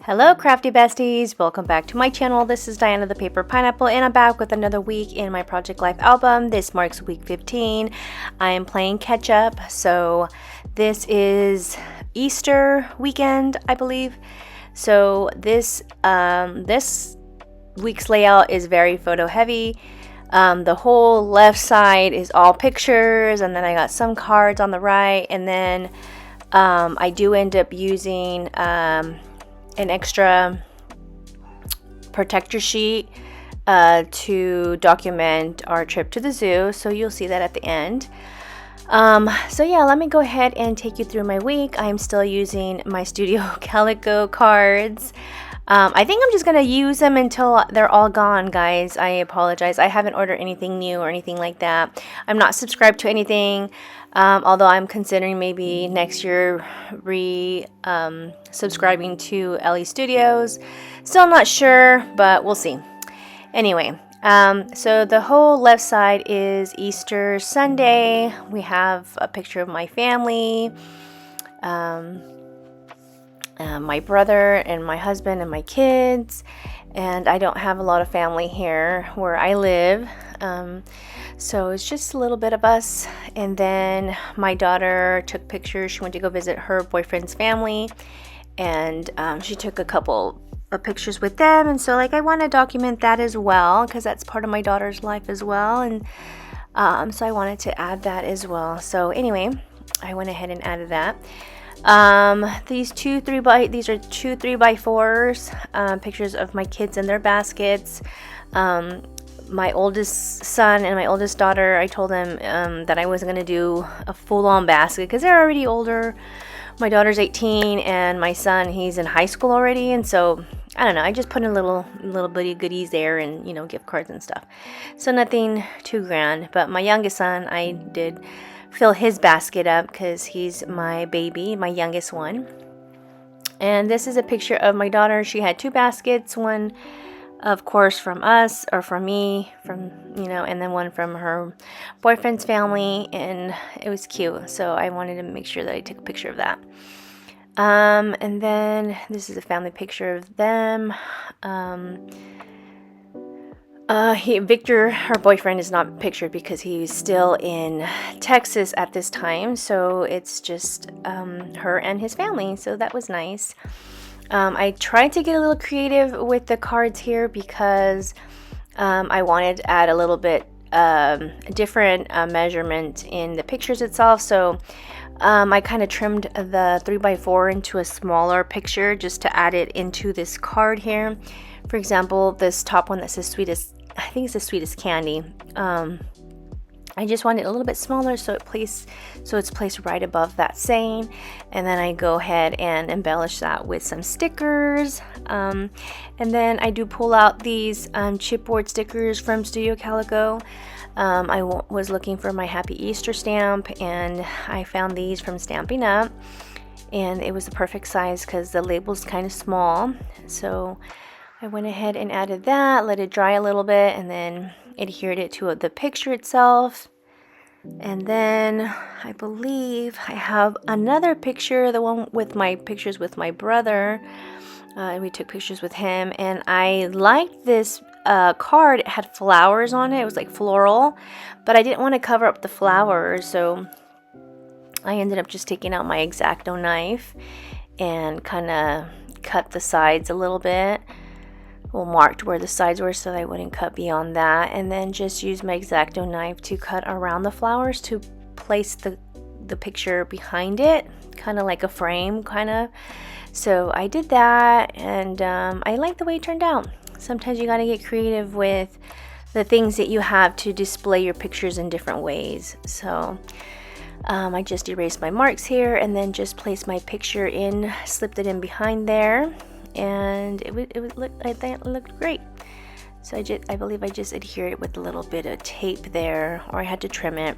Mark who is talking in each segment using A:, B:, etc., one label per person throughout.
A: Hello crafty besties, welcome back to my channel. This is Diana the Paper Pineapple and I'm back with another week in my Project Life album. This marks week 15. I am playing catch up, so this is Easter weekend, I believe. So this week's layout is very photo heavy. The whole left side is all pictures, and then I got some cards on the right, and then I do end up using an extra protector sheet to document our trip to the zoo, so you'll see that at the end. So yeah, let me go ahead and take you through my week. I'm still using my Studio Calico cards. I think I'm just gonna use them until they're all gone, guys. I apologize. I haven't ordered anything new or anything like that. I'm not subscribed to anything, although I'm considering maybe next year subscribing to Ellie Studios. Still not sure, but we'll see. Anyway, so the whole left side is Easter Sunday. We have a picture of my family. My brother and my husband and my kids, and I don't have a lot of family here where I live, so it's just a little bit of us. And then my daughter took pictures. She went to go visit her boyfriend's family, and she took a couple of pictures with them, and so I want to document that as well because that's part of my daughter's life as well, and so I wanted to add that as well. So anyway, I went ahead and added that. These are two 3x4s, pictures of my kids in their baskets. My oldest son and my oldest daughter, I told them that I wasn't going to do a full-on basket because they're already older. My daughter's 18 and my son, he's in high school already, and so I don't know, I just put in little bitty goodies there, and gift cards and stuff, so nothing too grand. But my youngest son, I did fill his basket up because he's my baby, my youngest one. And this is a picture of my daughter. She had two baskets, one of course from us, or from me, and then one from her boyfriend's family, and it was cute, so I wanted to make sure that I took a picture of that. And then this is a family picture of them. Victor, her boyfriend, is not pictured because he's still in Texas at this time, so it's just her and his family, so that was nice. I tried to get a little creative with the cards here because I wanted to add a little bit different measurement in the pictures itself, so I kind of trimmed the 3x4 into a smaller picture just to add it into this card here. For example, this top one that says I think it's the sweetest candy. I just wanted it a little bit smaller so it's placed right above that saying, and then I go ahead and embellish that with some stickers. And then I do pull out these chipboard stickers from Studio Calico. I was looking for my Happy Easter stamp, and I found these from Stampin' Up, and it was the perfect size because the label's kind of small, so I went ahead and added that, let it dry a little bit, and then adhered it to the picture itself. And then I believe I have another picture, the one with my pictures with my brother. We took pictures with him, and I liked this card. It had flowers on it. It was like floral, but I didn't want to cover up the flowers, so I ended up just taking out my X-Acto knife and kind of cut the sides a little bit. Marked where the sides were so I wouldn't cut beyond that, and then just use my X-Acto knife to cut around the flowers to place the picture behind it, kind of like a frame kind of. So I did that, and I like the way it turned out. Sometimes you got to get creative with the things that you have to display your pictures in different ways. So I just erased my marks here and then just placed my picture in, slipped it in behind there, and I think it looked great. So I believe I just adhered it with a little bit of tape there, or I had to trim it.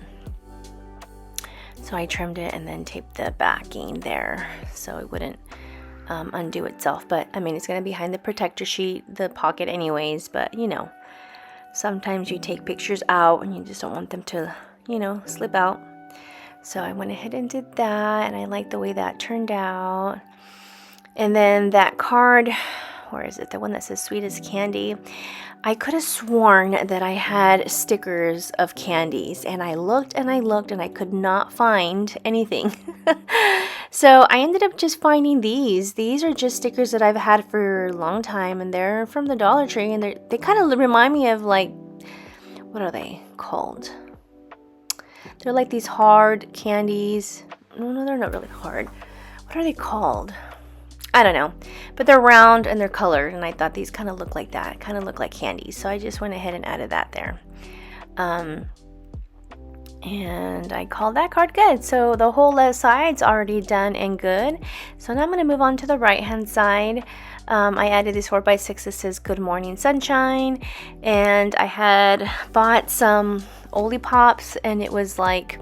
A: So I trimmed it and then taped the backing there so it wouldn't undo itself. But I mean, it's going to be behind the protector sheet, the pocket anyways, but sometimes you take pictures out and you just don't want them to, slip out. So I went ahead and did that, and I like the way that turned out. And then that card, where is it? The one that says sweet as candy. I could have sworn that I had stickers of candies, and I looked and I looked and I could not find anything. So I ended up just finding these. These are just stickers that I've had for a long time, and they're from the Dollar Tree, and they kind of remind me of, like, what are they called? They're like these hard candies. No, they're not really hard. What are they called? I don't know, but they're round and they're colored, and I thought these kind of look like that, kind of look like candies, so I just went ahead and added that there. And I called that card good. So the whole left side's already done and good. So now I'm going to move on to the right hand side. I added this 4x6 that says Good Morning Sunshine, and I had bought some Olipops, and it was like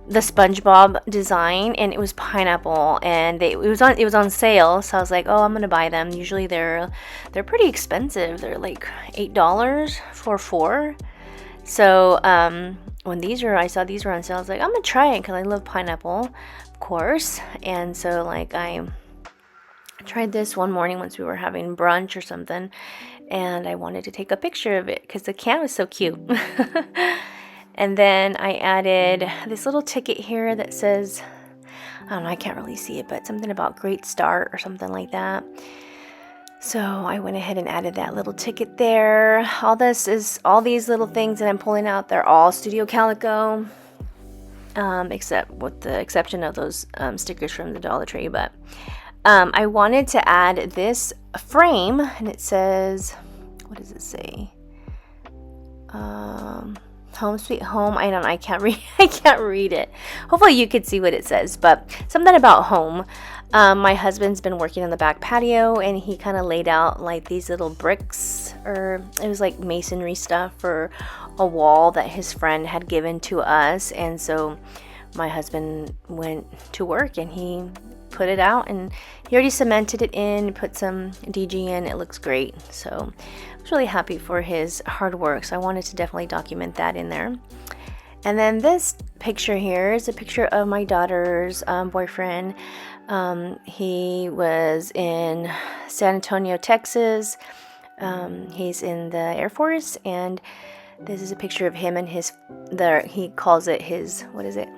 A: the SpongeBob design, and it was pineapple, and it was on sale, so I was like, oh, I'm gonna buy them. Usually they're pretty expensive. They're like $8 for 4. So when I saw these were on sale, I was like, I'm gonna try it because I love pineapple, of course. And so, like, I tried this one morning once we were having brunch or something, and I wanted to take a picture of it because the can was so cute. And then I added this little ticket here that says, I don't know, I can't really see it, but something about Great Start or something like that. So I went ahead and added that little ticket there. All these little things that I'm pulling out, they're all Studio Calico, except with the exception of those stickers from the Dollar Tree. But I wanted to add this frame, and it says, what does it say? Home Sweet Home. I can't read it. Hopefully you could see what it says, but something about home. My husband's been working on the back patio, and he kind of laid out like these little bricks, or it was like masonry stuff for a wall that his friend had given to us. And so my husband went to work and he put it out, and he already cemented it in, put some DG in. It looks great. So I was really happy for his hard work, so I wanted to definitely document that in there. And then this picture here is a picture of my daughter's boyfriend. He was in San Antonio, Texas. He's in the Air Force, and this is a picture of him and he calls it his, what is it?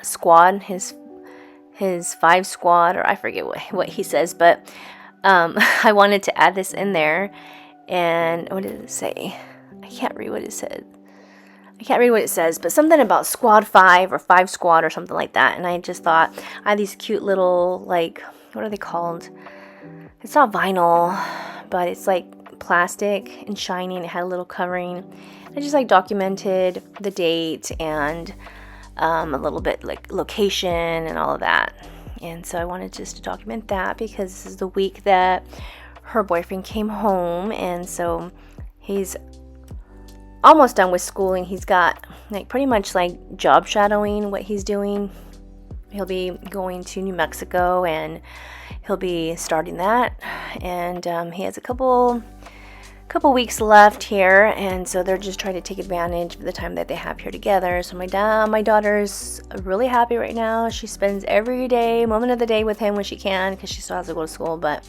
A: Squad, his 5 squad, or I forget what he says, but I wanted to add this in there. And what did it say? I can't read what it says, but something about Squad 5 or 5 Squad or something like that. And I just thought, I had these cute little, like, what are they called? It's not vinyl, but it's like plastic and shiny, and it had a little covering. I just like documented the date and a little bit like location and all of that. And so I wanted just to document that because this is the week that her boyfriend came home, and so he's almost done with school, and he's got like pretty much like job shadowing what he's doing. He'll be going to New Mexico, and he'll be starting that, and he has a couple weeks left here, and so they're just trying to take advantage of the time that they have here together. So my daughter's really happy right now. She spends every moment of the day with him when she can, because she still has to go to school, but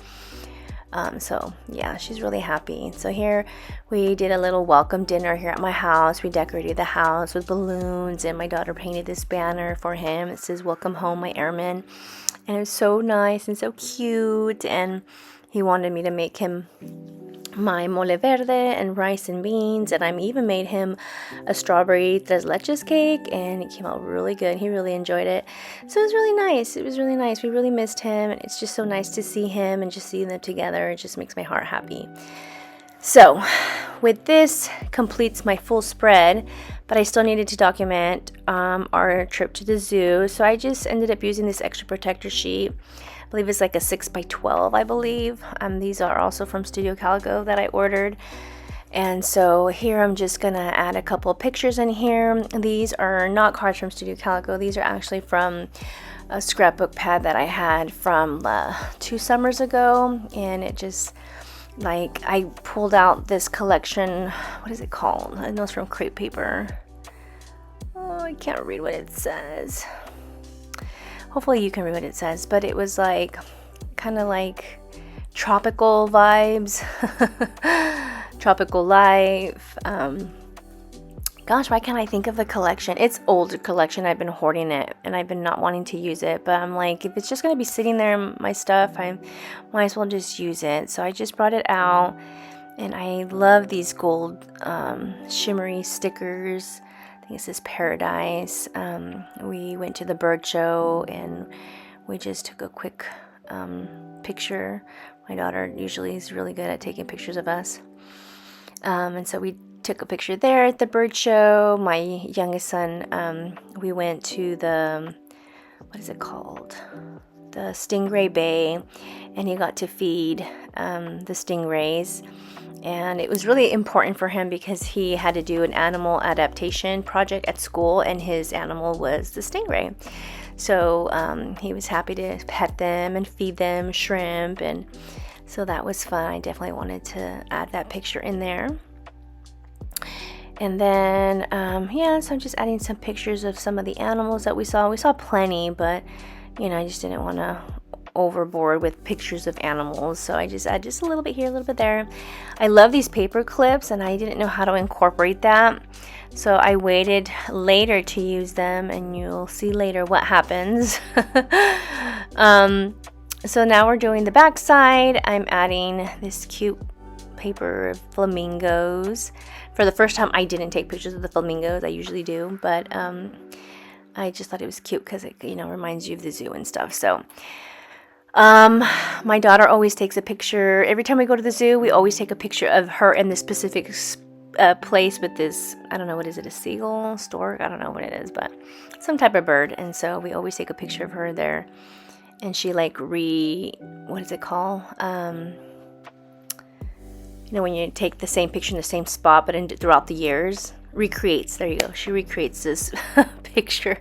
A: so yeah, she's really happy. So here we did a little welcome dinner here at my house. We decorated the house with balloons, and my daughter painted this banner for him. It says, "Welcome home, my airman," and it was so nice and so cute. And he wanted me to make him my mole verde and rice and beans, and I even made him a strawberry tres leches cake, and it came out really good. He really enjoyed it, so it was really nice. We really missed him, and it's just so nice to see him and just seeing them together. It just makes my heart happy. So with this completes my full spread, but I still needed to document our trip to the zoo, so I just ended up using this extra protector sheet. I believe it's like a 6x12, I believe. These are also from Studio Calico that I ordered. And so here I'm just gonna add a couple of pictures in here. These are not cards from Studio Calico. These are actually from a scrapbook pad that I had from 2 summers ago. And it just, like, I pulled out this collection. What is it called? I know it's from Crepe Paper. Oh, I can't read what it says. Hopefully you can read what it says, but it was like kind of like tropical vibes. Tropical life. Gosh, why can't I think of the collection? It's older collection. I've been hoarding it and I've been not wanting to use it. But I'm like, if it's just going to be sitting there, my stuff, I might as well just use it. So I just brought it out. And I love these gold shimmery stickers. I think it says Paradise. We went to the bird show and we just took a quick picture. My daughter usually is really good at taking pictures of us. And so we took a picture there at the bird show. My youngest son, we went to the, what is it called? The Stingray Bay, and he got to feed the stingrays. And it was really important for him because he had to do an animal adaptation project at school, and his animal was the stingray. So he was happy to pet them and feed them shrimp, and so that was fun. I definitely wanted to add that picture in there. And then, so I'm just adding some pictures of some of the animals that we saw. We saw plenty, but, I just didn't want to overboard with pictures of animals. So I just add just a little bit here, a little bit there. I love these paper clips, and I didn't know how to incorporate that. So I waited later to use them, and you'll see later what happens. So now we're doing the back side. I'm adding this cute paper of flamingos. For the first time, I didn't take pictures of the flamingos. I usually do, but I just thought it was cute because it, reminds you of the zoo and stuff. So my daughter always takes a picture. Every time we go to the zoo, we always take a picture of her in the specific place with this, I don't know, what is it, a seagull, stork? I don't know what it is, but some type of bird. And so we always take a picture of her there. And she what is it called? When you take the same picture in the same spot, but throughout the years, recreates. There you go. She recreates this picture.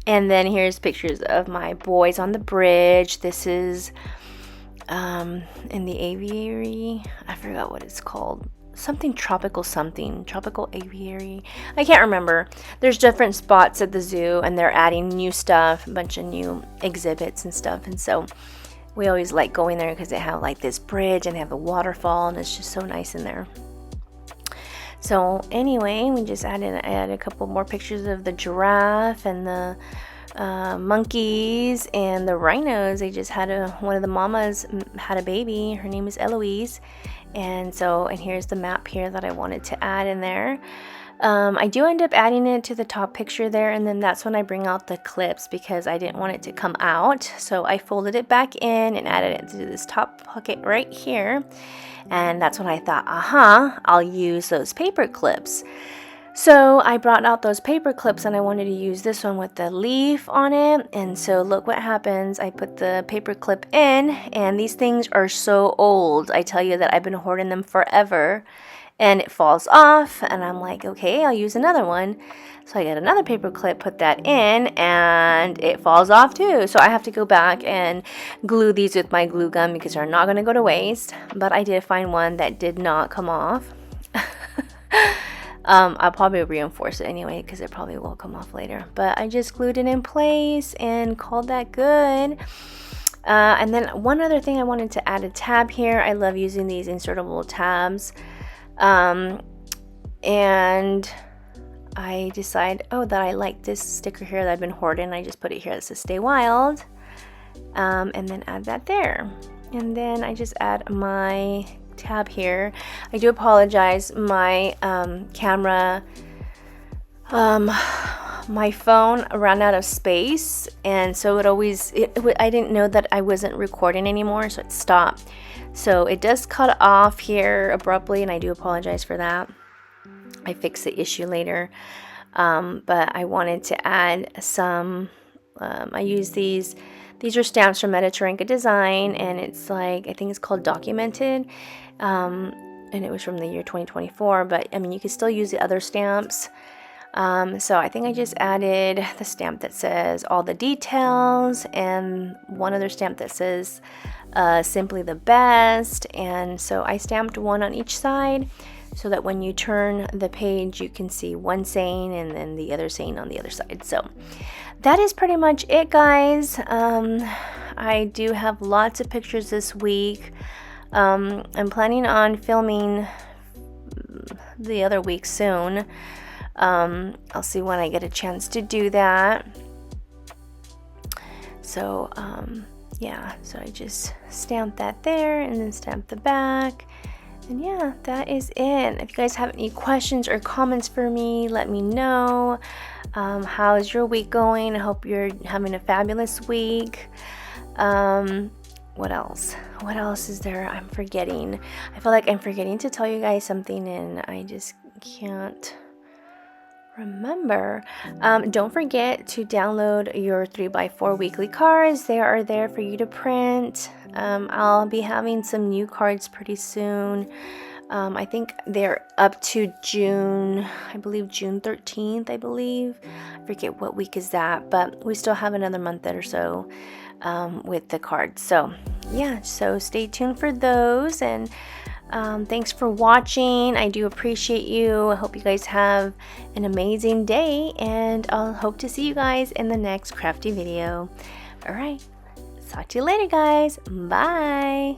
A: And then here's pictures of my boys on the bridge. This is in the aviary. I forgot what it's called. Tropical aviary. I can't remember. There's different spots at the zoo, and they're adding new stuff, a bunch of new exhibits and stuff. And so we always like going there because they have like this bridge and they have a waterfall, and it's just so nice in there. So anyway, we just added a couple more pictures of the giraffe and the monkeys and the rhinos. They just had one of the mamas had a baby. Her name is Eloise. And here's the map here that I wanted to add in there. I do end up adding it to the top picture there, and then that's when I bring out the clips because I didn't want it to come out. So I folded it back in and added it to this top pocket right here. And that's when I thought, I'll use those paper clips. So I brought out those paper clips, and I wanted to use this one with the leaf on it. And so look what happens. I put the paper clip in, and these things are so old. I tell you that I've been hoarding them forever, and it falls off. And I'm like, okay, I'll use another one. So I get another paper clip, put that in, and it falls off too. So I have to go back and glue these with my glue gun because they're not going to go to waste. But I did find one that did not come off. I'll probably reinforce it anyway because it probably will come off later. But I just glued it in place and called that good. And then one other thing, I wanted to add a tab here. I love using these insertable tabs. And I decide, that I like this sticker here that I've been hoarding. I just put it here that says Stay Wild. And then add that there. And then I just add my tab here. I do apologize. My camera, my phone ran out of space, and so I didn't know that I wasn't recording anymore, so it stopped. So it does cut off here abruptly, and I do apologize for that. I fix the issue later. But I wanted to add some, I use these are stamps from Mediterranean Design, and it's like, I think it's called Documented. And it was from the year 2024, but I mean, you can still use the other stamps. So I think I just added the stamp that says all the details, and one other stamp that says simply the best. And so I stamped one on each side so that when you turn the page, you can see one saying and then the other saying on the other side. So that is pretty much it, guys. I do have lots of pictures this week. I'm planning on filming the other week soon. I'll see when I get a chance to do that. So yeah, so I just stamped that there and then stamped the back. And yeah, that is it. If you guys have any questions or comments for me, let me know. How's your week going? I hope you're having a fabulous week. What else? What else is there I'm forgetting? I feel like I'm forgetting to tell you guys something and I just can't remember. Don't forget to download your 3x4 weekly cards. They are there for you to print. I'll be having some new cards pretty soon. I think they're up to June, I believe June 13th, I believe. I forget what week is that, but we still have another month or so with the cards. So yeah, so stay tuned for those, and thanks for watching. I do appreciate you. I hope you guys have an amazing day, and I'll hope to see you guys in the next crafty video. All right, talk to you later, guys. Bye.